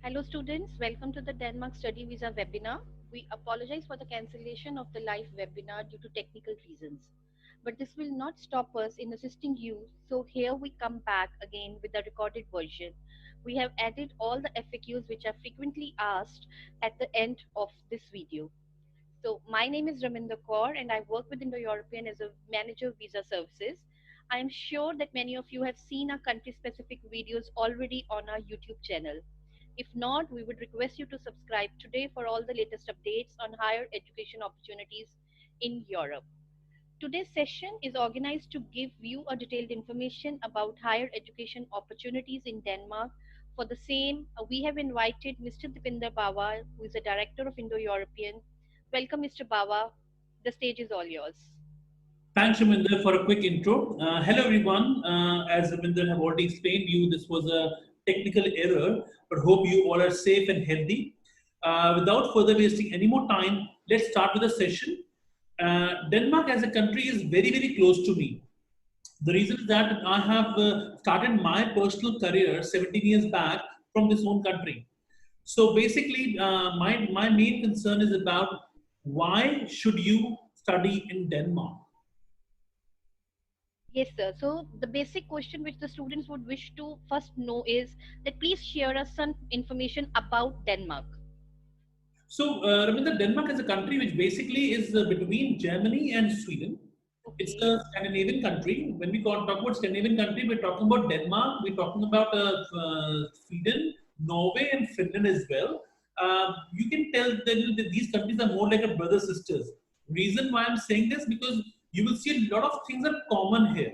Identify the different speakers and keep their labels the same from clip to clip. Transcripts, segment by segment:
Speaker 1: Hello students, welcome to the Denmark Study Visa webinar. We apologize for the cancellation of the live webinar due to technical reasons. But this will not stop us in assisting you, so here we come back again with the recorded version. We have added all the FAQs which are frequently asked at the end of this video. So my name is Raminder Kaur and I work with Indo-European as a manager of visa services. I am sure that many of you have seen our country-specific videos already on our YouTube channel. If not, we would request you to subscribe today for all the latest updates on higher education opportunities in Europe. Today's session is organized to give you a detailed information about higher education opportunities in Denmark. For the same, we have invited Mr. Dipinder Bawa, who is the Director of Indo-European. Welcome, Mr. Bawa. The stage is all yours.
Speaker 2: Thanks, Raminder, for a quick intro. Hello, everyone. As Raminder have already explained you, this was a technical error, but hope you all are safe and healthy. Without further wasting any more time, let's start with the session. Denmark as a country is very, very close to me. The reason is that I have started my personal career 17 years back from this own country. So basically, my main concern is about why should you study in Denmark?
Speaker 1: Yes, sir. So the basic question which the students would wish to first know is that please share us some information about Denmark.
Speaker 2: So, Ravinder, Denmark is a country which basically is between Germany and Sweden. It's
Speaker 1: Okay.
Speaker 2: a Scandinavian country. When we talk about Scandinavian country, we're talking about Denmark, we're talking about Sweden, Norway, and Finland as well. You can tell that these countries are more like a brother sisters. Reason why I'm saying this because you will see a lot of things are common here.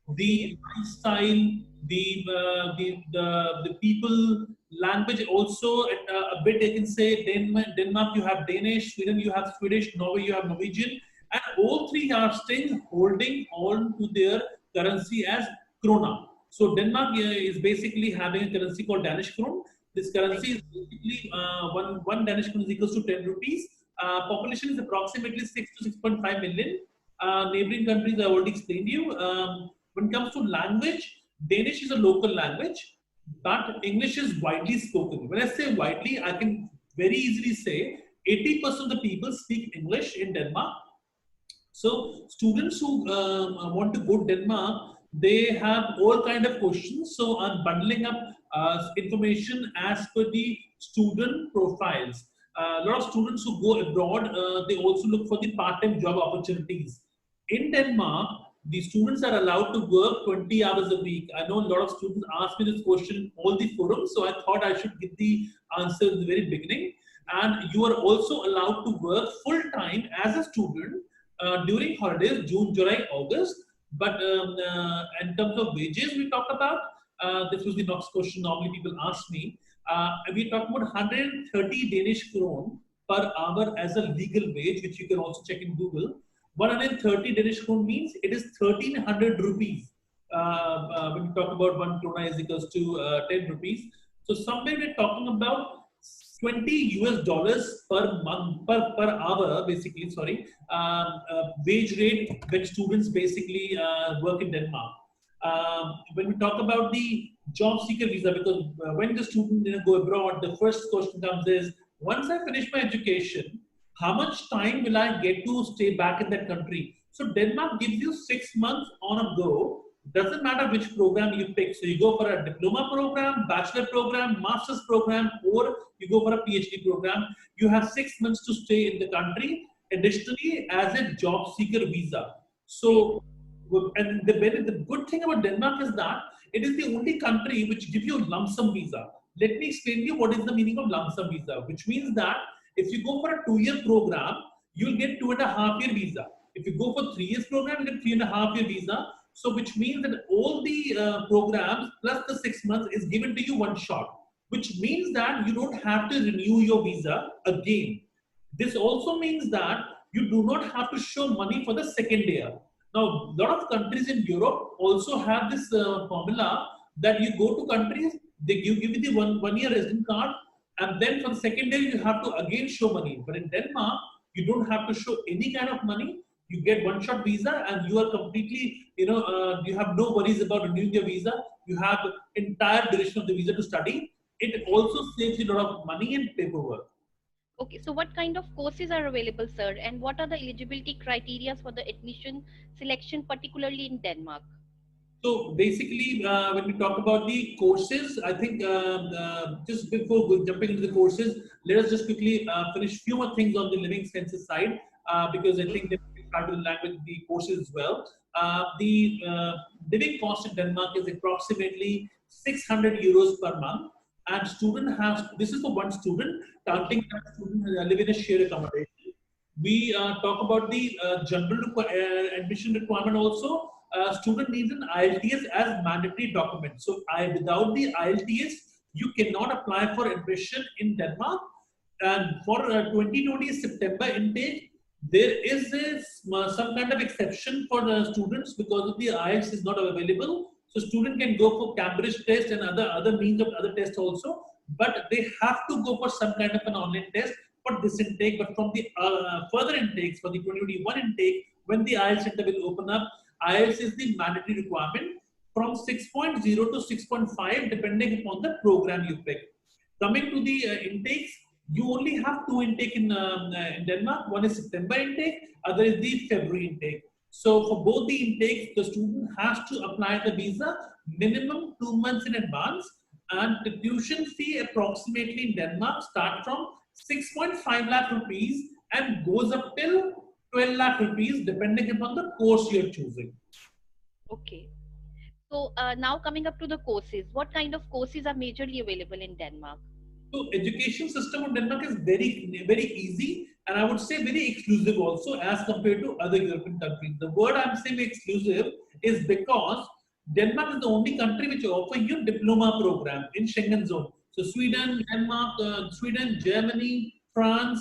Speaker 1: Okay.
Speaker 2: The lifestyle, the people, language also a bit. I can say Denmark you have Danish, Sweden you have Swedish, Norway you have Norwegian, and all three are still holding on to their currency as krona. So Denmark is basically having a currency called Danish krone. This
Speaker 1: Right.
Speaker 2: currency is basically one Danish krone is equals to 10 rupees. Population is approximately 6 to 6.5 million. Neighboring countries I already explained to you. When it comes to language, Danish is a local language, but English is widely spoken. When I say widely, I can very easily say 80% of the people speak English in Denmark. So students who want to go to Denmark, they have all kind of questions. So I'm bundling up information as per the student profiles. A lot of students who go abroad, they also look for the part-time job opportunities. In Denmark, the students are allowed to work 20 hours a week. I know a lot of students ask me this question in all the forums, so I thought I should give the answer in the very beginning. And you are also allowed to work full time as a student during holidays, June, July, August. But in terms of wages, we talk about this was the next question normally people ask me. We talk about 130 Danish krone per hour as a legal wage, which you can also check in Google. 130 Danish krone means it is 1300 rupees. When we talk about 1 krona is equals to 10 rupees. So somewhere we're talking about 20 US dollars per month, per hour, basically, sorry, wage rate when students basically work in Denmark. When we talk about the job seeker visa, because when the student go abroad, the first question comes is, once I finish my education, how much time will I get to stay back in that country? So Denmark gives you 6 months on a go. Doesn't matter which program you pick. So you go for a diploma program, bachelor program, master's program, or you go for a PhD program. You have 6 months to stay in the country. Additionally, as a job seeker visa.
Speaker 1: Great.
Speaker 2: So, and the good thing about Denmark is that it is the only country which gives you lump sum visa. Let me explain to you what is the meaning of lump sum visa, which means that if you go for a 2 year program, you'll get 2.5 year visa. If you go for 3 years program, you get 3.5 year visa. So which means that all the programs plus the 6 months is given to you one shot, which means that you don't have to renew your visa again. This also means that you do not have to show money for the second year. Now, a lot of countries in Europe also have this formula that you go to countries, they give you the one year resident card, and then for the second year you have to again show money. But in Denmark, you don't have to show any kind of money. You get one shot visa, and you are completely, you have no worries about renewing your visa. You have entire duration of the visa to study. It also saves you a lot of money and paperwork.
Speaker 1: Okay, so what kind of courses are available, sir, and what are the eligibility criteria for the admission selection, particularly in Denmark?
Speaker 2: So basically, when we talk about the courses, I think just before jumping into the courses, let us just quickly finish few more things on the living expenses side, because I think that we start with the language, the courses as well. The living cost in Denmark is approximately 600 euros per month, and student has, this is for one student,
Speaker 1: Okay.
Speaker 2: counting that student live in a shared accommodation. We talk about the general admission requirement also. Student needs an IELTS as mandatory document. So without the IELTS, you cannot apply for admission in Denmark. And for 2020 September intake, there is some kind of exception for the students because of the IELTS is not available. So student can go for Cambridge test and other means of other tests also, but they have to go for some kind of an online test for this intake. But from the further intakes, for the 2021 intake, when the IELTS center will open up, IELTS is the mandatory requirement from 6.0 to 6.5 depending upon the program you pick. Coming to the intakes, you only have two intake in Denmark. One is September intake, other is the February intake. So for both the intakes, the student has to apply the visa minimum 2 months in advance, and the tuition fee approximately in Denmark start from 6.5 lakh rupees and goes up till 12 lakh rupees depending upon the course you're choosing.
Speaker 1: Okay. So now coming up to the courses, what kind of courses are majorly available in Denmark?
Speaker 2: So education system of Denmark is very easy, and I would say very exclusive also as compared to other European countries. The word I'm saying exclusive is because Denmark is the only country which offer you diploma program in Schengen zone. So Sweden, Denmark, Sweden, Germany, France,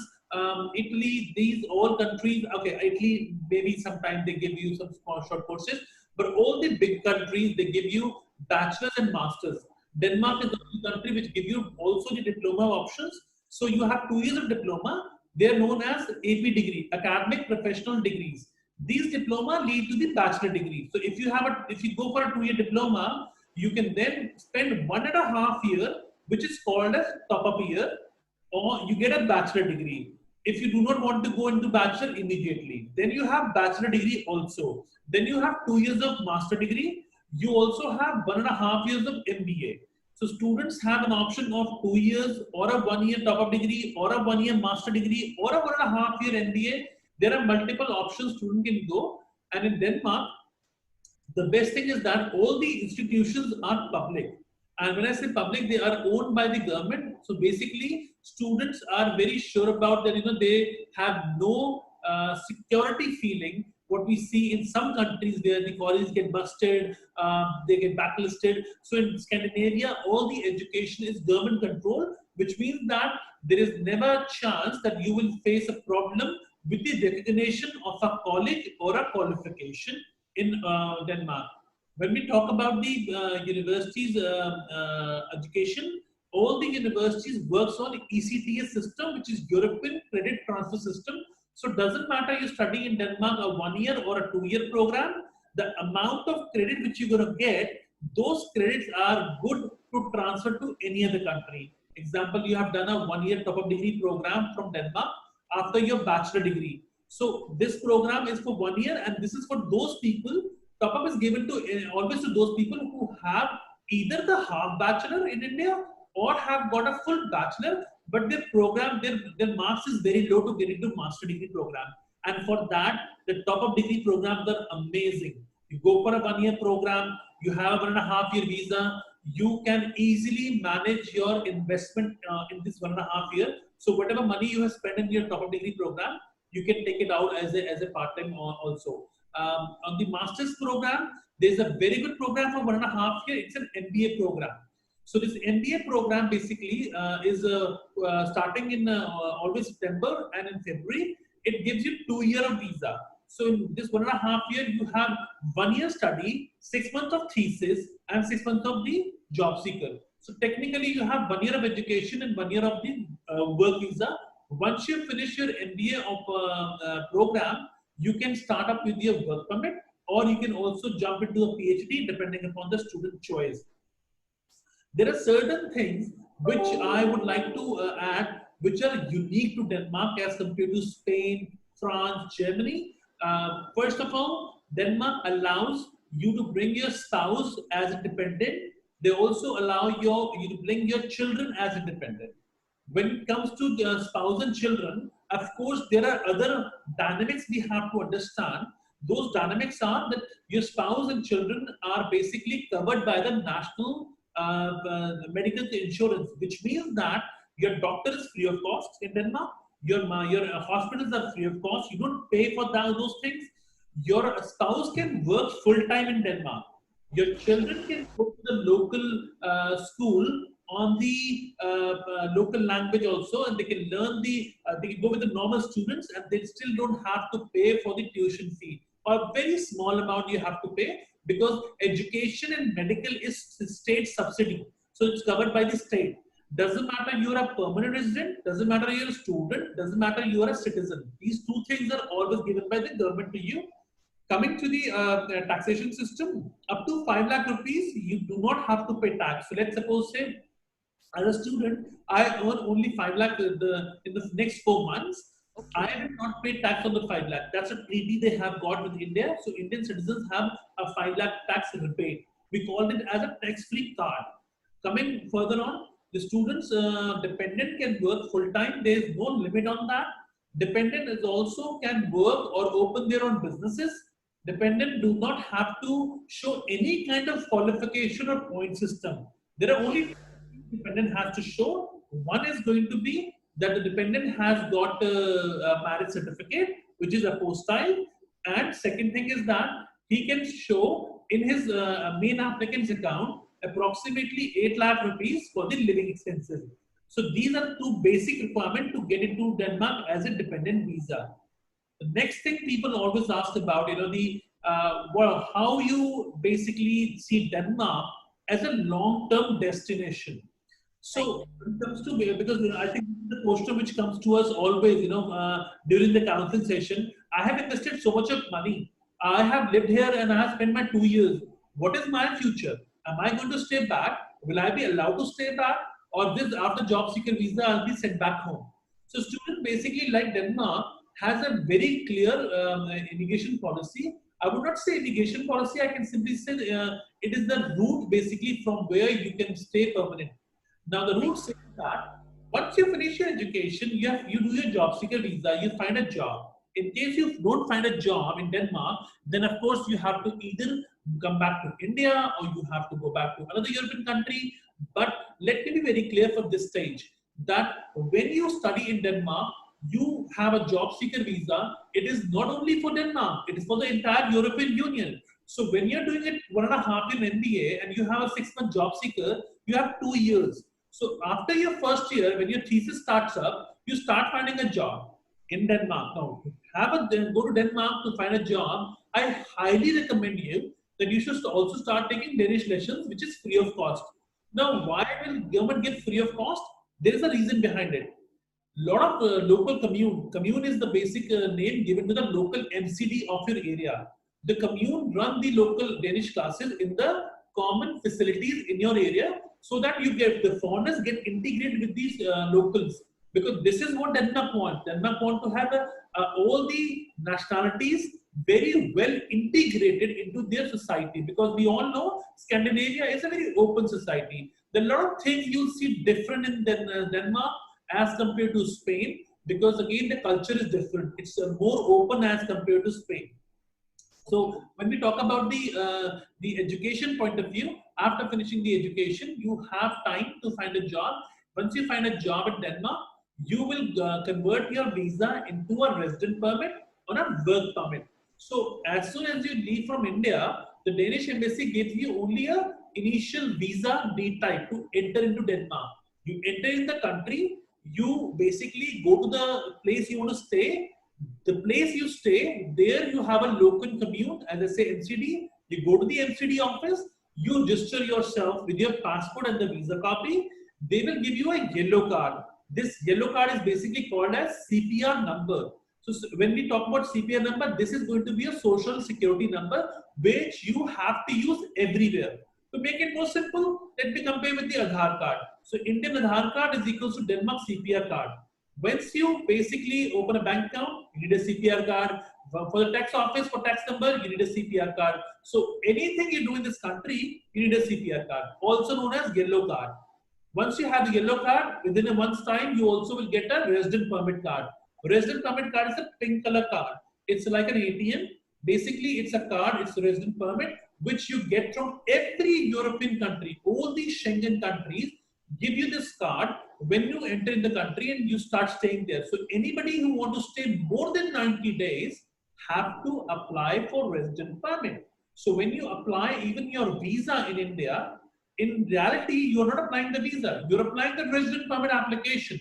Speaker 2: Italy, these all countries. Okay, Italy maybe sometimes they give you some small short courses, but all the big countries they give you bachelors and masters. Denmark is the only country which give you also the diploma options. So you have 2 years of diploma. They are known as AP degree, academic professional degrees. These diploma lead to the bachelor degree. So if you go for a 2 year diploma, you can then spend 1.5 year, which is called as top up year, or you get a bachelor degree. If you do not want to go into bachelor immediately, then you have bachelor degree also. Then you have 2 years of master degree. You also have 1.5 years of MBA. So students have an option of 2 years or a 1 year top-up degree or a 1 year master degree or a 1.5 year MBA. There are multiple options student can go. And in Denmark, the best thing is that all the institutions are public. And when I say public, they are owned by the government. So basically, students are very sure about that. They have no security feeling. What we see in some countries where the colleges get busted, they get blacklisted. So in Scandinavia, all the education is government controlled, which means that there is never a chance that you will face a problem with the recognition of a college or a qualification in Denmark. When we talk about the universities education, all the universities works on ECTS system, which is European Credit Transfer System. So it doesn't matter you study in Denmark a 1 year or a 2 year program, the amount of credit which you're going to get, those credits are good to transfer to any other country. Example, you have done a 1 year top-up degree program from Denmark after your bachelor degree. So this program is for 1 year, and this is for those people. Top up is given to always to those people who have either the half bachelor in India or have got a full bachelor, but their program, their marks is very low to get into master degree program. And for that, the top up degree programs are amazing. You go for a 1 year program, you have a 1.5 year visa, you can easily manage your investment in this 1.5 year. So whatever money you have spent in your top up degree program, you can take it out as a part time also. On the master's program, there's a very good program for 1.5 year. It's an MBA program. So this MBA program basically is starting in always September and in February. It gives you 2 year of visa. So in this 1.5 year, you have 1 year study, 6 months of thesis, and 6 months of the job seeker. So technically, you have 1 year of education and 1 year of the work visa. Once you finish your MBA of program, you can start up with your work permit, or you can also jump into a PhD depending upon the student choice. There are certain things which I would like to add, which are unique to Denmark as compared to Spain, France, Germany. First of all, Denmark allows you to bring your spouse as a dependent. They also allow you to bring your children as a dependent. When it comes to the spouse and children, of course, there are other dynamics we have to understand. Those dynamics are that your spouse and children are basically covered by the national medical insurance, which means that your doctor is free of cost in Denmark. Your hospitals are free of cost. You don't pay for those things. Your spouse can work full time in Denmark. Your children can go to the local school on the local language also, and they can learn they can go with the normal students, and they still don't have to pay for the tuition fee, or a very small amount you have to pay, because education and medical is state subsidy, so it's covered by the state. Doesn't matter you're a permanent resident, doesn't matter you're a student, doesn't matter you're a citizen. These two things are always given by the government to you. Coming to the taxation system, up to 5 lakh rupees, you do not have to pay tax. So let's suppose, say, as a student, I earn only 5 lakh in the next 4 months.
Speaker 1: Okay.
Speaker 2: I will not pay tax on the 5 lakh. That's a treaty they have got with India. So Indian citizens have a 5 lakh tax rebate. We called it as a tax-free card. Coming further on, the students dependent can work full time. There is no limit on that. Dependent is also can work or open their own businesses. Dependent do not have to show any kind of qualification or point system. There are only dependent has to show. One is going to be that the dependent has got a marriage certificate, which is apostille, and second thing is that he can show in his main applicant's account approximately 8 lakh rupees for the living expenses. So these are two basic requirements to get into Denmark as a dependent visa. The next thing people always ask about, well, how you basically see Denmark as a long-term destination. So when it comes to, because I think the question which comes to us always, during the counseling session, I have invested so much of money. I have lived here and I have spent my 2 years. What is my future? Am I going to stay back? Will I be allowed to stay back? Or this after job seeker visa, I'll be sent back home. So student basically like Denmark has a very clear immigration policy. I would not say immigration policy. I can simply say it is the route basically from where you can stay permanent. Now the rule says that once you finish your education, you do your job seeker visa, you find a job. In case you don't find a job in Denmark, then of course you have to either come back to India or you have to go back to another European country. But let me be very clear for this stage that when you study in Denmark, you have a job seeker visa. It is not only for Denmark, it is for the entire European Union. So when you're doing it 1.5 year MBA and you have a 6-month job seeker, you have 2 years. So after your first year, when your thesis starts up, you start finding a job in Denmark. Now, go to Denmark to find a job. I highly recommend you that you should also start taking Danish lessons, which is free of cost. Now, why will government give free of cost? There is a reason behind it. Lot of local commune is the basic name given to the local MCD of your area. The commune run the local Danish classes in the common facilities in your area, so that you get the foreigners get integrated with these locals, because this is what Denmark wants. Denmark want to have all the nationalities very well integrated into their society, because we all know Scandinavia is a very open society. There are a lot of things you'll see different in Denmark as compared to Spain, because again the culture is different. It's more open as compared to Spain. So when we talk about the education point of view, after finishing the education, you have time to find a job. Once you find a job in Denmark, you will convert your visa into a resident permit or a work permit. So as soon as you leave from India, the Danish embassy gives you only a initial visa D type to enter into Denmark. You enter in the country, you basically go to the place you want to stay. The place you stay, there you have a local commune, as I say MCD. You go to the MCD office, you register yourself with your passport and the visa copy. They will give you a yellow card. This yellow card is basically called as CPR number. So when we talk about CPR number, this is going to be a social security number which you have to use everywhere. To make it more simple, let me compare with the Aadhaar card. So Indian Aadhaar card is equals to Denmark CPR card. Once you basically open a bank account, you need a CPR card. For the tax office, for tax number, you need a CPR card. So anything you do in this country, you need a CPR card, also known as yellow card. Once you have the yellow card, within a month's time, you also will get a resident permit card. Resident permit card is a pink color card. It's like an ATM. Basically, it's a card, it's a resident permit, which you get from every European country. All these Schengen countries give you this card when you enter in the country and you start staying there. So anybody who want to stay more than 90 days have to apply for resident permit. So when you apply even your visa in India, in reality, you're not applying the visa, you're applying the resident permit application.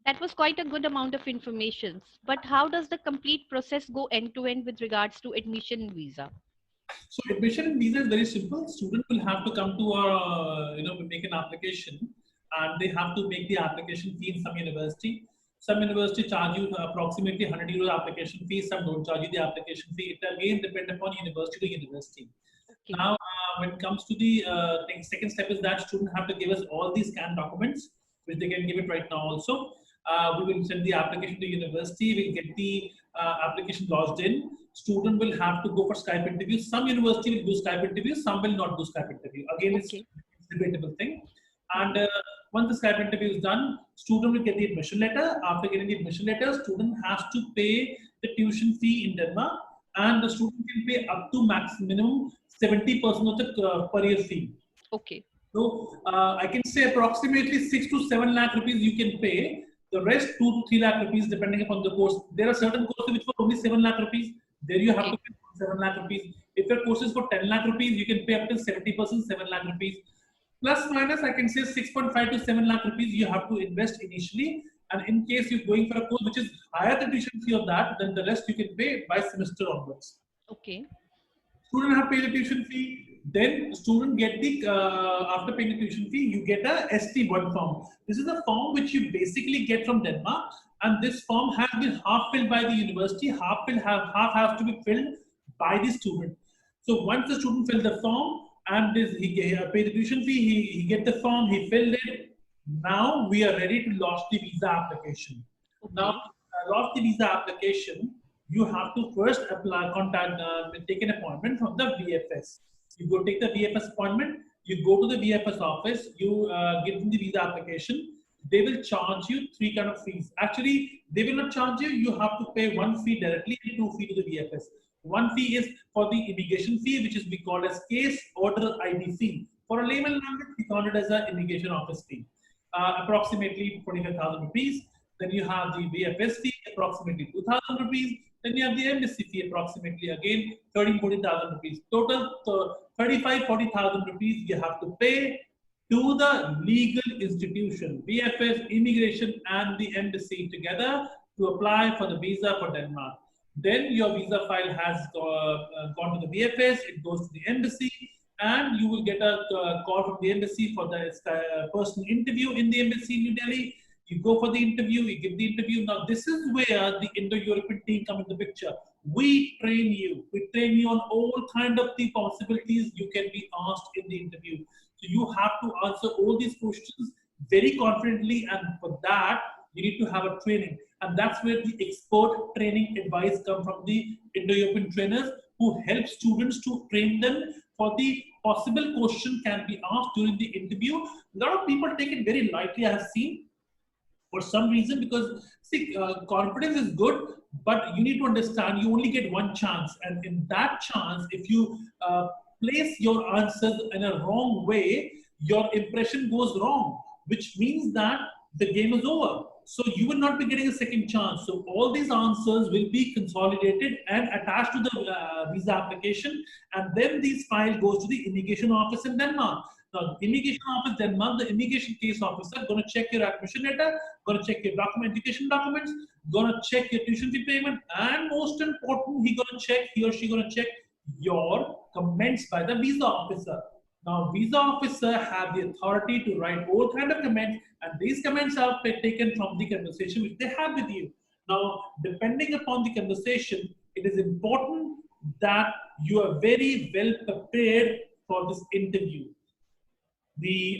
Speaker 1: That was quite a good amount of information. But how does the complete process go end to end with regards to admission visa?
Speaker 2: So admission in visa is very simple. Student will have to come to make an application, and they have to make the application fee in some university. Some university charge you approximately 100 euros application fee. Some don't charge you the application fee. It again depends upon university to university.
Speaker 1: Okay.
Speaker 2: Now, when it comes to the second step is that student have to give us all these scanned documents, which they can give it right now also. We will send the application to university. We'll get the application lodged in. Student will have to go for Skype interview. Some university will do Skype interview. Some will not do Skype interview. Again, it's a debatable thing. And once the Skype interview is done, student will get the admission letter. After getting the admission letter, student has to pay the tuition fee in Denmark, and the student can pay up to minimum 70% of the per year fee.
Speaker 1: Okay.
Speaker 2: So I can say approximately 6 to 7 lakh rupees you can pay. The rest 2 to 3 lakh rupees depending upon the course. There are certain courses which for only 7 lakh rupees. There you have to pay 7 lakh rupees. If your course is for 10 lakh rupees, you can pay up to 70%, 7 lakh rupees. Plus minus, I can say 6.5 to 7 lakh rupees you have to invest initially. And in case you're going for a course which is higher the tuition fee of that, then the rest you can pay by semester onwards.
Speaker 1: Okay.
Speaker 2: Student have paid the tuition fee. Then student get the after paying the tuition fee, you get a ST1 form. This is a form which you basically get from Denmark, and this form has been half filled by the university, half has to be filled by the student. So once the student fills the form and he paid the tuition fee, he get the form, he filled it. Now we are ready to launch the visa application.
Speaker 1: Okay.
Speaker 2: Now launch the visa application, you have to first apply, take an appointment from the VFS. You go take the VFS appointment, you go to the VFS office, you give them the visa application. They will charge you 3 kind of fees. Actually, they will not charge you. You have to pay 1 fee directly and 2 fee to the VFS. 1 fee is for the immigration fee, which is we call as case order ID fee. For a layman language, we call it as an immigration office fee, approximately 45,000 rupees. Then you have the VFS fee, approximately 2,000 rupees. Then you have the embassy fee, approximately again 30,000-40,000 rupees. Total 35,000-40,000 rupees you have to pay to the legal institution, VFS, immigration, and the embassy together to apply for the visa for Denmark. Then your visa file has gone to the VFS, it goes to the embassy, and you will get a call from the embassy for the personal interview in the embassy in New Delhi. You go for the interview, you give the interview. Now, this is where the Indo-European team come in the picture. We train you. We train you on all kind of the possibilities you can be asked in the interview. So you have to answer all these questions very confidently, and for that, you need to have a training. And that's where the expert training advice comes from the Indo-European trainers who help students to train them for the possible question can be asked during the interview. A lot of people take it very lightly, I have seen. For some reason, because see, confidence is good, but you need to understand you only get 1 chance, and in that chance, if you place your answers in a wrong way, your impression goes wrong, which means that the game is over. So you will not be getting a second chance. So all these answers will be consolidated and attached to the visa application, and then this file goes to the immigration office in Denmark. Now, the immigration office Denmark, the immigration case officer, going to check your admission letter, going to check your education documents, going to check your tuition fee payment, and most important, he or she going to check your comments by the visa officer. Now, visa officer have the authority to write all kind of comments, and these comments are taken from the conversation which they have with you. Now, depending upon the conversation, it is important that you are very well prepared for this interview.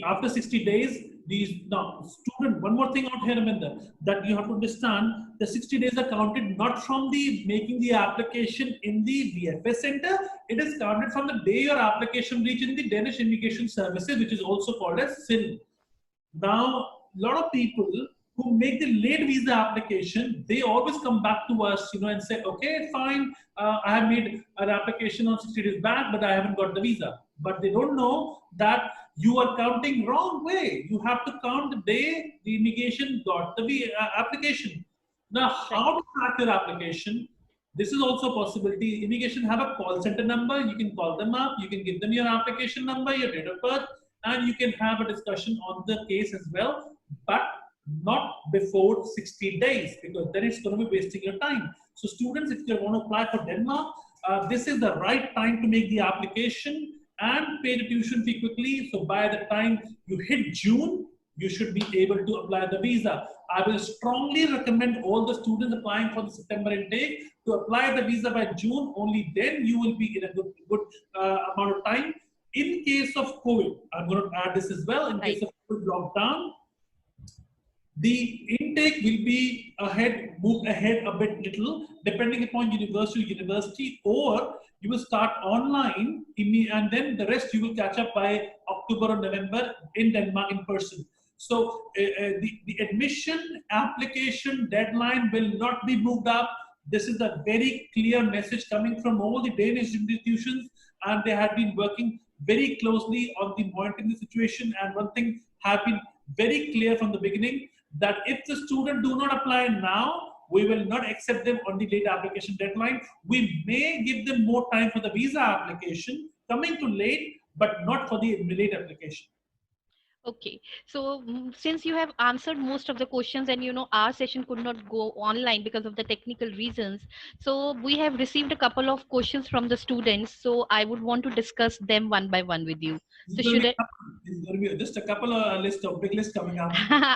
Speaker 2: After 60 days, these now student, one more thing out here, Amanda, that you have to understand, the 60 days are counted not from the making the application in the VFS center, it is counted from the day your application reached in the Danish Immigration Services, which is also called as SIN. Now, a lot of people who make the late visa application, they always come back to us, and say, okay, fine, I have made an application on 60 days back, but I haven't got the visa. But they don't know that you are counting wrong way. You have to count the day the immigration got the application. Now, how to track your application? This is also a possibility. Immigration have a call center number. You can call them up. You can give them your application number, your date of birth, and you can have a discussion on the case as well, but not before 60 days, because then it's going to be wasting your time. So students, if you want to apply for Denmark, this is the right time to make the application and pay the tuition fee quickly. So by the time you hit June, you should be able to apply the visa. I will strongly recommend all the students applying for the September intake to apply the visa by June. Only then you will be in a good amount of time. In case of COVID, I'm going to add this as well. In case of COVID lockdown, the intake will be move ahead a bit little, depending upon university, or you will start online, and then the rest you will catch up by October or November in Denmark in person. So the admission application deadline will not be moved up. This is a very clear message coming from all the Danish institutions, and they have been working very closely on the monitoring the situation. And one thing have been very clear from the beginning, that if the student do not apply now, we will not accept them on the late application deadline. We may give them more time for the visa application coming to late, but not for the late application.
Speaker 1: Okay, so since you have answered most of the questions, and our session could not go online because of the technical reasons, so we have received a couple of questions from the students, so I would want to discuss them one by one with you. So should I...
Speaker 2: It's going to be just a couple of big list coming up.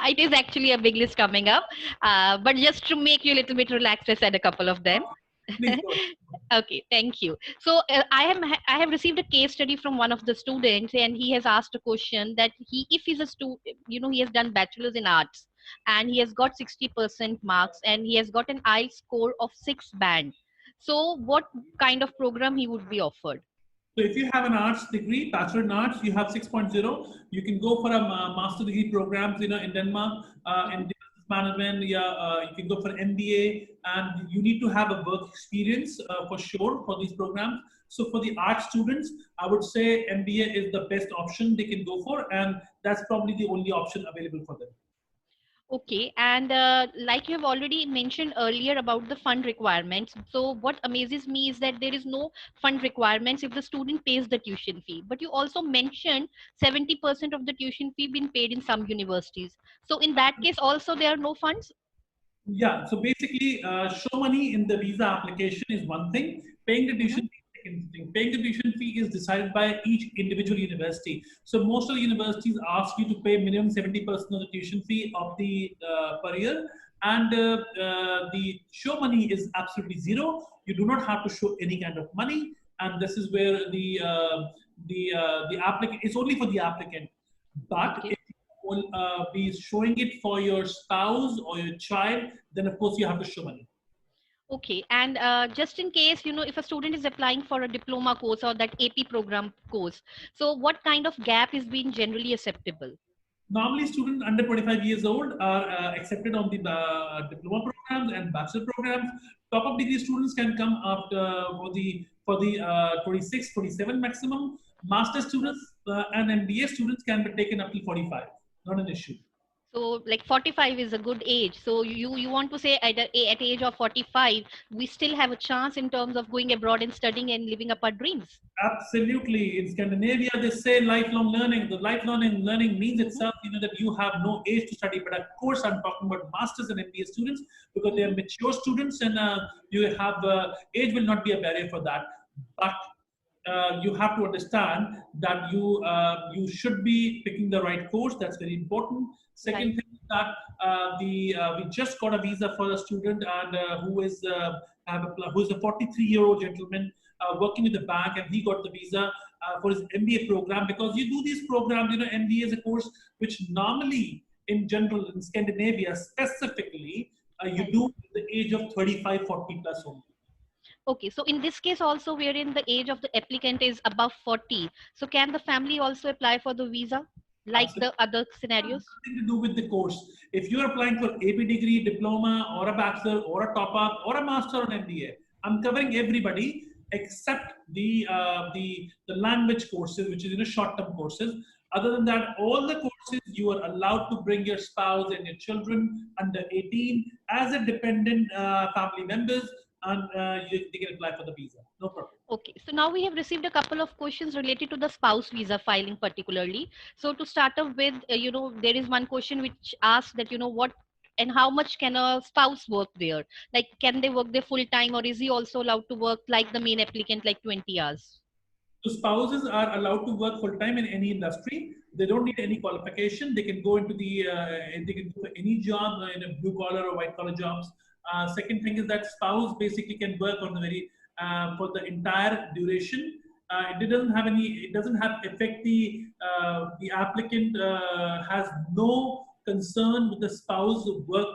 Speaker 1: It is actually a big list coming up, but just to make you a little bit relaxed, I said a couple of them. Okay, thank you. So I have received a case study from one of the students, and he has asked a question that if he's a student, he has done bachelor's in arts and he has got 60% marks and he has got an IELTS score of 6 band. So what kind of program he would be offered?
Speaker 2: So if you have an arts degree, bachelor in arts, you have 6.0, you can go for a master degree programs, in Denmark, in management. You can go for MBA, and you need to have a work experience for sure for these programs. So for the art students, I would say MBA is the best option they can go for, and that's probably the only option available for them.
Speaker 1: Okay, and like you have already mentioned earlier about the fund requirements. So what amazes me is that there is no fund requirements if the student pays the tuition fee. But you also mentioned 70% of the tuition fee being paid in some universities. So in that case also there are no funds?
Speaker 2: Yeah, so basically show money in the visa application is one thing. Paying the tuition fee is the second thing. Paying the tuition fee is decided by each individual university. So most of the universities ask you to pay minimum 70% of the tuition fee of the per year, and the show money is absolutely zero. You do not have to show any kind of money, and this is where the applicant, it's only for the applicant. But
Speaker 1: Okay.
Speaker 2: if will be showing it for your spouse or your child, then of course you have to show money.
Speaker 1: Okay, and just in case, if a student is applying for a diploma course or that AP program course, so what kind of gap is being generally acceptable?
Speaker 2: Normally, students under 25 years old are accepted on the diploma programs and bachelor programs. Top up degree students can come after for the 26, 27 maximum. Master students and MBA students can be taken up to 45. Not an issue.
Speaker 1: So like 45 is a good age. So you want to say at age of 45, we still have a chance in terms of going abroad and studying and living up our dreams.
Speaker 2: Absolutely. In Scandinavia, they say lifelong learning. The lifelong learning means itself, that you have no age to study. But of course, I'm talking about masters and MBA students because they are mature students, and you have age will not be a barrier for that. But you have to understand that you should be picking the right course. That's very important. Second thing is that we just got a visa for a student, and who is a 43-year-old gentleman working with the bank, and he got the visa. for his MBA program, because you do these programs, MBA is a course which normally in general in Scandinavia specifically, you
Speaker 1: Right.
Speaker 2: do at the age of 35, 40 plus only.
Speaker 1: Okay, so in this case also wherein the age of the applicant is above 40, so can the family also apply for the visa like
Speaker 2: Absolutely.
Speaker 1: the other scenarios?
Speaker 2: Nothing to do with the course. If you're applying for AP degree, diploma, or a bachelor, or a top up, or a master on MBA, I'm covering everybody except the language courses, which is short term courses. Other than that, all the courses you are allowed to bring your spouse and your children under 18 as a dependent family members, and they can apply for the visa. No problem.
Speaker 1: Okay, so now we have received a couple of questions related to the spouse visa filing particularly. So to start off with, there is one question which asks that, what and how much can a spouse work there? Like, can they work there full time, or is he also allowed to work like the main applicant, like 20 hours?
Speaker 2: So spouses are allowed to work full time in any industry. They don't need any qualification. They can go into they can do any job in a blue collar or white collar jobs. Second thing is that spouse basically can work on the for the entire duration. It doesn't have any. It doesn't have affect the applicant has no concern with the spouse work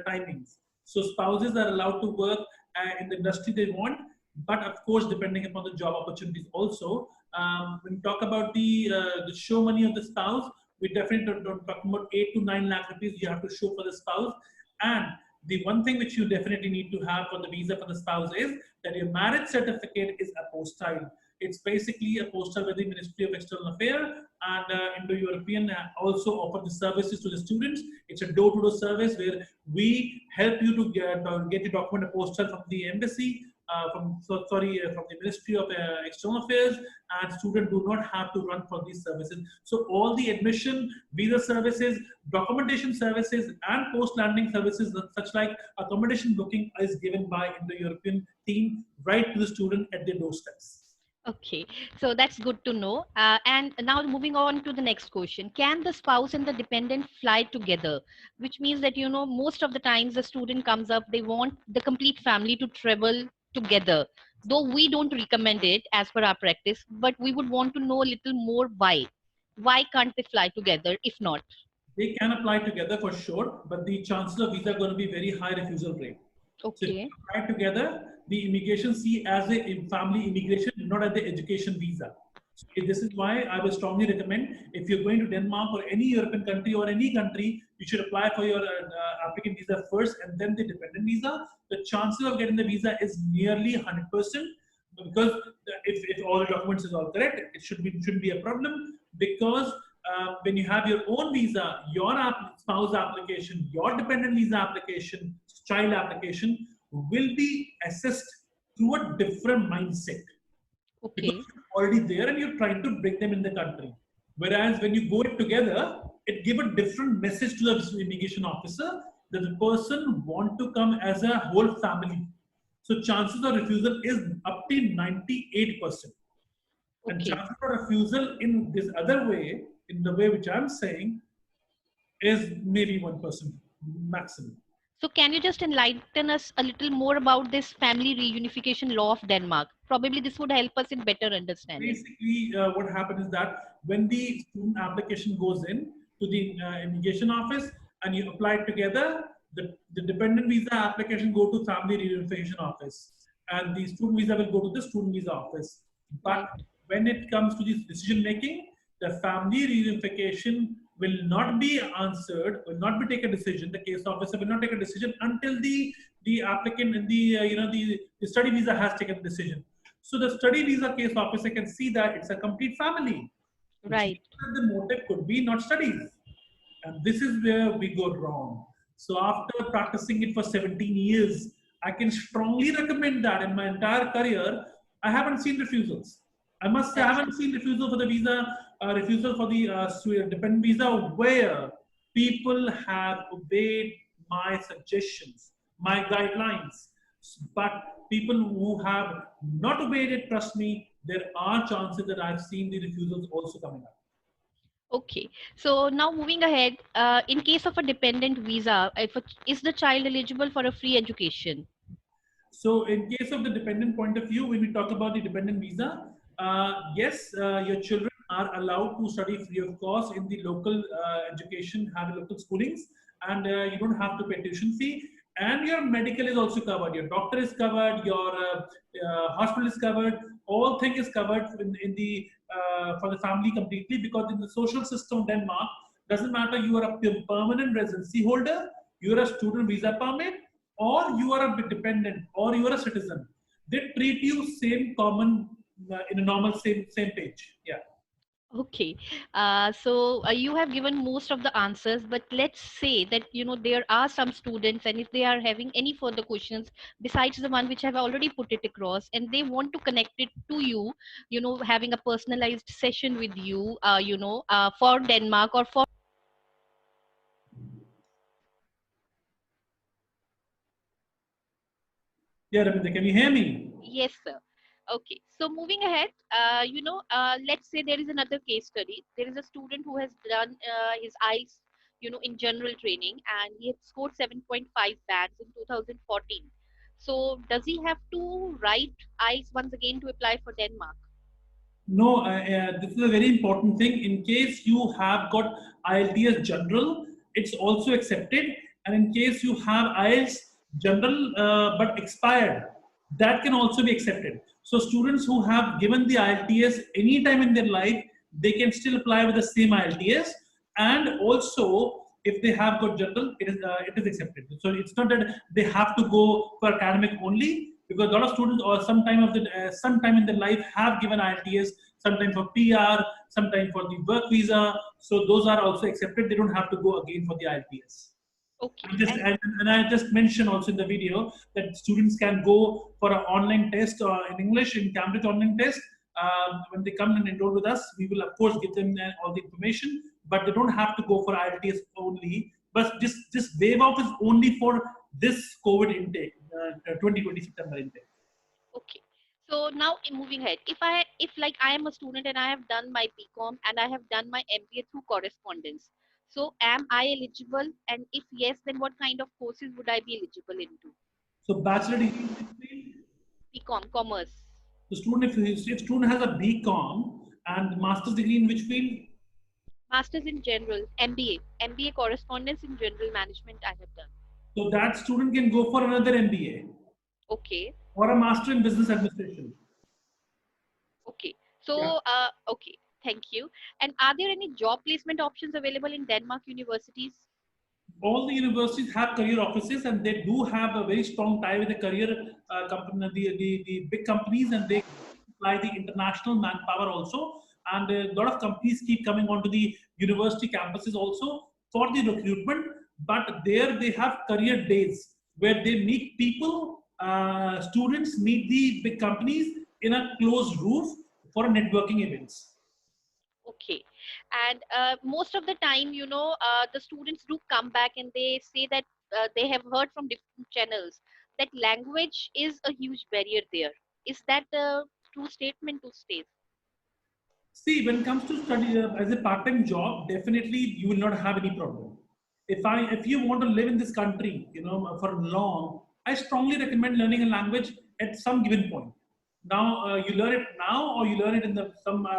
Speaker 2: timings. So spouses are allowed to work in the industry they want, but of course depending upon the job opportunities also. When we talk about the show money of the spouse, we definitely don't talk about 8 to 9 lakh rupees you have to show for the spouse. And the one thing which you definitely need to have for the visa for the spouse is that your marriage certificate is apostille. It's basically a postal with the Ministry of External Affairs, and Indo-European also offer the services to the students. It's a door-to-door service where we help you to get the document postal from the embassy, from the Ministry of External Affairs, and students do not have to run for these services. So all the admission, visa services, documentation services, and post-landing services such like accommodation booking is given by the European team right to the student at their doorsteps.
Speaker 1: Okay, so that's good to know. And now moving on to the next question. Can the spouse and the dependent fly together? Which means that, most of the times the student comes up, they want the complete family to travel together. Though we don't recommend it as per our practice, but we would want to know a little more why. Why can't they fly together if not?
Speaker 2: They can apply together for sure, but the chances of visa are going to be very high refusal rate. So if
Speaker 1: Okay,
Speaker 2: you apply together, the immigration see as a family immigration, not as the education visa. So this is why I will strongly recommend, if you're going to Denmark or any European country or any country, you should apply for your applicant visa first and then the dependent visa. The chances of getting the visa is nearly 100%, because if all the documents is all correct, it shouldn't be a problem, because when you have your own visa, your spouse application, your dependent visa application, child application will be assessed through a different mindset, because
Speaker 1: okay,
Speaker 2: you're already there and you're trying to bring them in the country. Whereas when you go it together, it gives a different message to the immigration officer that the person want to come as a whole family. So chances of refusal is up to 98%. And
Speaker 1: okay.
Speaker 2: chances of refusal in this other way, in the way which I'm saying, is maybe 1% maximum.
Speaker 1: So can you just enlighten us a little more about this family reunification law of Denmark? Probably this would help us in better understanding.
Speaker 2: Basically, what happens is that when the student application goes in to the immigration office and you apply it together, the dependent visa application go to family reunification office, and the student visa will go to the student visa office. But
Speaker 1: Right.
Speaker 2: when it comes to this decision making, the family reunification will not be answered, will not be take a decision. The case officer will not take a decision until the applicant and the study visa has taken a decision. So the study visa case officer can see that it's a complete family, which
Speaker 1: Right.
Speaker 2: means that the motive could be not studies. And this is where we go wrong. So after practicing it for 17 years, I can strongly recommend that in my entire career, I haven't seen refusals. I must say I
Speaker 1: That's
Speaker 2: haven't seen refusal for the visa, refusal for the dependent visa where people have obeyed my suggestions, my guidelines. But people who have not obeyed it, trust me, there are chances that I've seen the refusals also coming up.
Speaker 1: okay. So now moving ahead, in case of a dependent visa, is the child eligible for a free education?
Speaker 2: So in case of the dependent point of view, when we talk about the dependent visa, Yes, your children are allowed to study free of cost in the local education, have local schoolings, and you don't have to pay tuition fee. And your medical is also covered. Your doctor is covered. Your hospital is covered. All thing is covered in the for the family completely, because in the social system of Denmark, doesn't matter you are a permanent residency holder, you are a student visa permit, or you are a dependent, or you are a citizen. They treat you same common in a normal same page. Yeah.
Speaker 1: Okay, so you have given most of the answers, but let's say that there are some students, and if they are having any further questions besides the one which I've already put it across, and they want to connect it to you, having a personalized session with you, for Denmark or for.
Speaker 2: Yeah, Ravinda, can you hear me?
Speaker 1: Yes, sir. Okay, so moving ahead, let's say there is another case study. There is a student who has done his IELTS, in general training, and he had scored 7.5 bands in 2014. So, does he have to write IELTS once again to apply for Denmark?
Speaker 2: No, this is a very important thing. In case you have got IELTS general, it's also accepted. And in case you have IELTS general but expired, that can also be accepted. So students who have given the IELTS any time in their life, they can still apply with the same IELTS. And also, if they have got general, it is accepted. So it's not that they have to go for academic only, because a lot of students or sometime in their life have given IELTS, sometime for PR, sometime for the work visa. So those are also accepted. They don't have to go again for the IELTS.
Speaker 1: Okay,
Speaker 2: Just and I just mentioned also in the video that students can go for an online test in English in Cambridge online test. When they come and enroll with us, we will of course give them all the information, but they don't have to go for IELTS only. But this waive off is only for this COVID intake, 2020 September intake.
Speaker 1: okay. So now moving ahead, if like I am a student and I have done my BCom and I have done my MBA through correspondence, so am I eligible? And if yes, then what kind of courses would I be eligible into?
Speaker 2: So bachelor degree in which field?
Speaker 1: BCom, commerce,
Speaker 2: The student, if student has a BCom and master's degree in which field?
Speaker 1: masters in general, MBA correspondence in general management I have done.
Speaker 2: So that student can go for another MBA
Speaker 1: Okay,
Speaker 2: or a master in business administration.
Speaker 1: okay.
Speaker 2: Yeah.
Speaker 1: So okay, thank you. And are there any job placement options available in Denmark universities?
Speaker 2: All the universities have career offices, and they do have a very strong tie with the career company, the big companies, and they supply the international manpower also. And a lot of companies keep coming onto the university campuses also for the recruitment. But there they have career days where they meet people, students meet the big companies in a closed roof for networking events.
Speaker 1: Okay. And most of the time, the students do come back and they say that they have heard from different channels that language is a huge barrier there. Is that a true statement to state?
Speaker 2: See, when it comes to study as a part-time job, definitely you will not have any problem. If you want to live in this country, for long, I strongly recommend learning a language at some given point. Now, you learn it now, or you learn it in the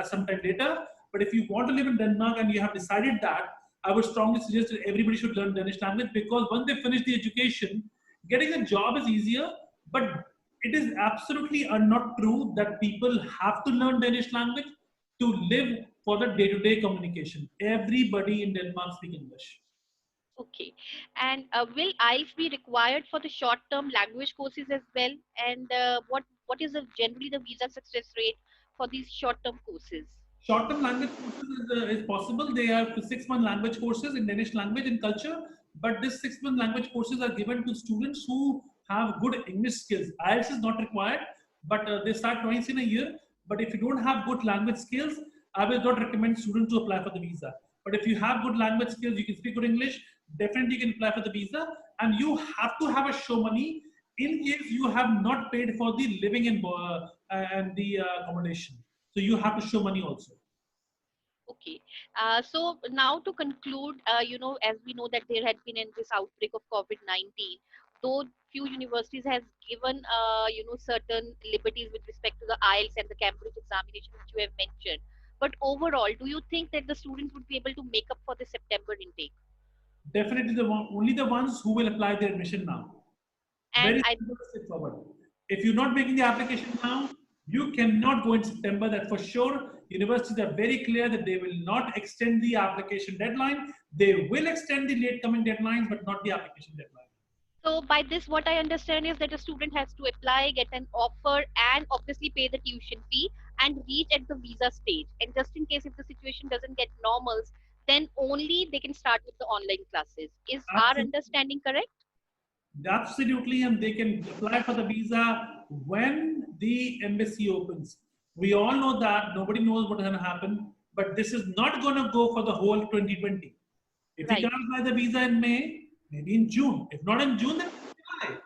Speaker 2: sometime later. But if you want to live in Denmark and you have decided that, I would strongly suggest that everybody should learn Danish language, because once they finish the education, getting a job is easier. But it is absolutely not true that people have to learn Danish language to live for the day-to-day communication. Everybody in Denmark speak English.
Speaker 1: Okay. And will IELTS be required for the short-term language courses as well? And what is generally the visa success rate for these short-term courses?
Speaker 2: Short-term language courses is possible. They are 6-month language courses in Danish language and culture, but this 6-month language courses are given to students who have good English skills. IELTS is not required, but they start twice in a year. But if you don't have good language skills, I will not recommend students to apply for the visa. But if you have good language skills, you can speak good English, definitely you can apply for the visa. And you have to have a show money in case you have not paid for the living and the accommodation. So you have to show money also.
Speaker 1: Okay. So now to conclude, as we know that there had been in this outbreak of COVID-19, though few universities has given certain liberties with respect to the IELTS and the Cambridge examination which you have mentioned. But overall, do you think that the students would be able to make up for the September intake?
Speaker 2: Definitely only the ones who will apply their admission now.
Speaker 1: And
Speaker 2: Very
Speaker 1: I
Speaker 2: simple, straightforward. If you're not making the application now, you cannot go in September. That for sure. Universities are very clear that they will not extend the application deadline. They will extend the late coming deadlines, but not the application deadline.
Speaker 1: So by this, what I understand is that a student has to apply, get an offer, and obviously pay the tuition fee and reach at the visa stage. And just in case if the situation doesn't get normals, then only they can start with the online classes. Is our
Speaker 2: Absolutely.
Speaker 1: understanding correct?
Speaker 2: Absolutely, and they can apply for the visa when the embassy opens. We all know that nobody knows what's going to happen, but this is not going to go for the whole 2020. If he
Speaker 1: Right.
Speaker 2: can't apply the visa in May, maybe in June. If not in June, then July.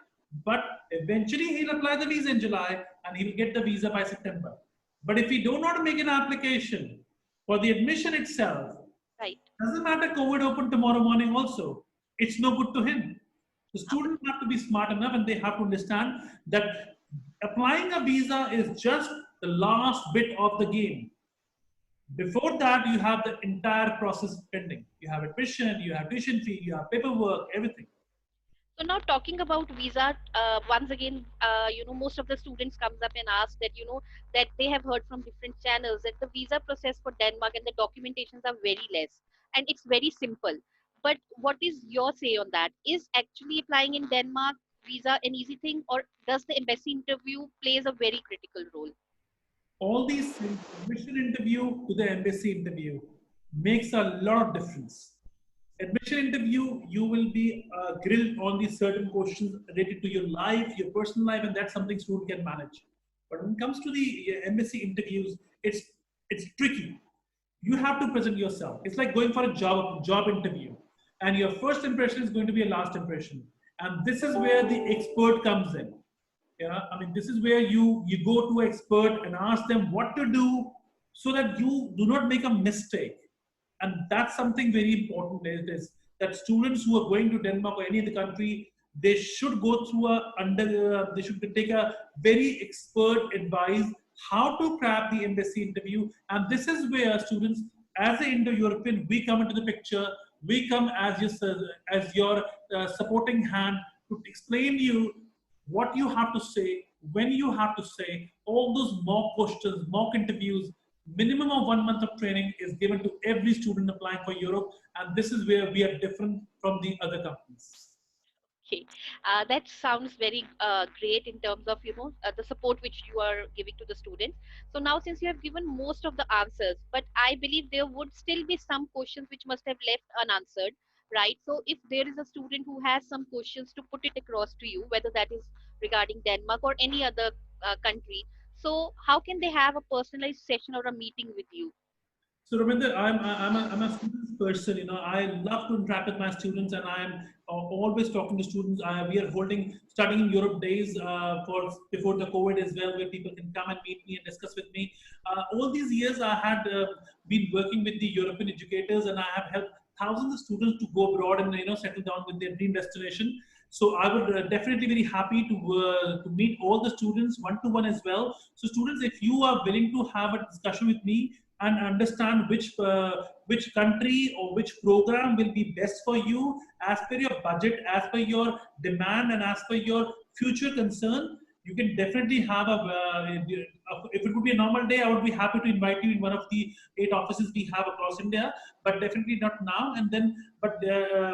Speaker 2: But eventually he'll apply the visa in July and he'll get the visa by September. But if he do not make an application for the admission itself,
Speaker 1: Right.
Speaker 2: doesn't matter COVID open tomorrow morning also, it's no good to him. The students have to be smart enough and they have to understand that applying a visa is just the last bit of the game. Before that, you have the entire process pending. You have admission, you have tuition fee, you have paperwork, everything.
Speaker 1: So now talking about visa, once again, most of the students comes up and ask that, that they have heard from different channels that the visa process for Denmark and the documentations are very less and it's very simple. But what is your say on that? Is actually applying in Denmark visa an easy thing, or does the embassy interview plays a very critical role?
Speaker 2: All these things, admission interview to the embassy interview, makes a lot of difference. Admission interview, you will be grilled on these certain questions related to your life, your personal life, and that's something student can manage. But when it comes to the embassy interviews, it's tricky. You have to present yourself. It's like going for a job interview, and your first impression is going to be a last impression, and this is where the expert comes in. Yeah, I mean, this is where you go to expert and ask them what to do so that you do not make a mistake. And that's something very important is that students who are going to Denmark or any other country, they should go through they should take a very expert advice how to crack the embassy interview. And this is where students, as an Indo-European, we come into the picture. We come as your supporting hand to explain you what you have to say, when you have to say, all those mock questions, mock interviews, minimum of 1 month of training is given to every student applying for Europe. And this is where we are different from the other companies.
Speaker 1: Okay, that sounds very great in terms of the support which you are giving to the students. So now, since you have given most of the answers, but I believe there would still be some questions which must have left unanswered, right? So if there is a student who has some questions to put it across to you, whether that is regarding Denmark or any other country, so how can they have a personalized session or a meeting with you?
Speaker 2: So Ravinder, I'm a students person. You know, I love to interact with my students, and I'm always talking to students. We are holding studying in Europe days for before the COVID as well, where people can come and meet me and discuss with me. All these years, I had been working with the European educators, and I have helped thousands of students to go abroad and settle down with their dream destination. So I would definitely very happy to meet all the students one to one as well. So students, if you are willing to have a discussion with me and understand which country or which program will be best for you as per your budget, as per your demand, and as per your future concern. You can definitely have if it would be a normal day, I would be happy to invite you in one of the 8 offices we have across India, but definitely not now. And then, but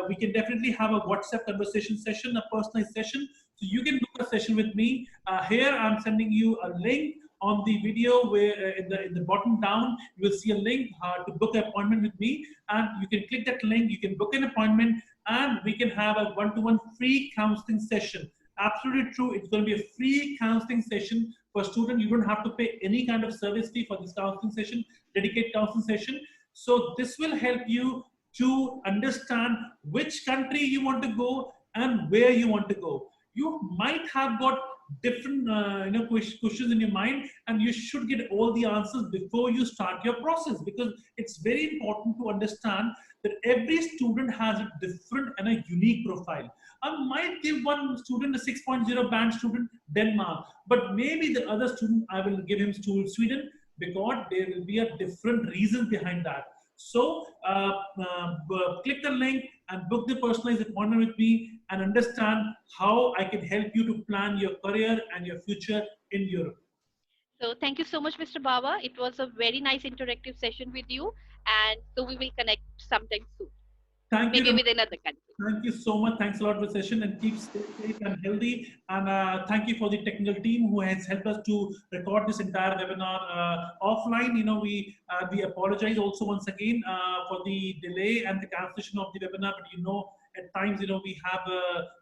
Speaker 2: we can definitely have a WhatsApp conversation session, a personalized session. So you can book a session with me. Here, I'm sending you a link on the video where in the bottom down you will see a link to book an appointment with me, and you can click that link, you can book an appointment, and we can have a one-to-one free counseling session. Absolutely true, it's going to be a free counseling session for student. You don't have to pay any kind of service fee for this counseling session, dedicated counseling session. So this will help you to understand which country you want to go and where you want to go. You might have got different questions in your mind, and you should get all the answers before you start your process, because it's very important to understand that every student has a different and a unique profile. I might give one student a 6.0 band student Denmark, but maybe the other student I will give him to Sweden, because there will be a different reason behind that. So click the link and book the personalized appointment with me and understand how I can help you to plan your career and your future in Europe.
Speaker 1: So thank you so much, Mr. Bawa. It was a very nice interactive session with you, and so we will connect sometime soon,
Speaker 2: Thank you,
Speaker 1: maybe
Speaker 2: Raman.
Speaker 1: with another country.
Speaker 2: Thank you so much. Thanks a lot for the session, and keep safe and healthy. And thank you for the technical team who has helped us to record this entire webinar offline. We apologize also once again for the delay and the cancellation of the webinar. But at times we have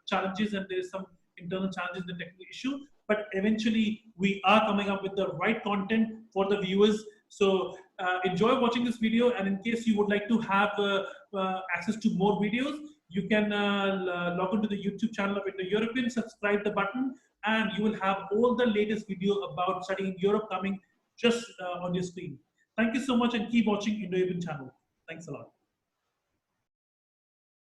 Speaker 2: challenges, and there is some internal challenges in the technical issue. But eventually we are coming up with the right content for the viewers. So enjoy watching this video, and in case you would like to have access to more videos, you can log into the YouTube channel of Indo-European, subscribe the button, and you will have all the latest video about studying in Europe coming just on your screen. Thank you so much, and keep watching Indo-European channel. Thanks a lot.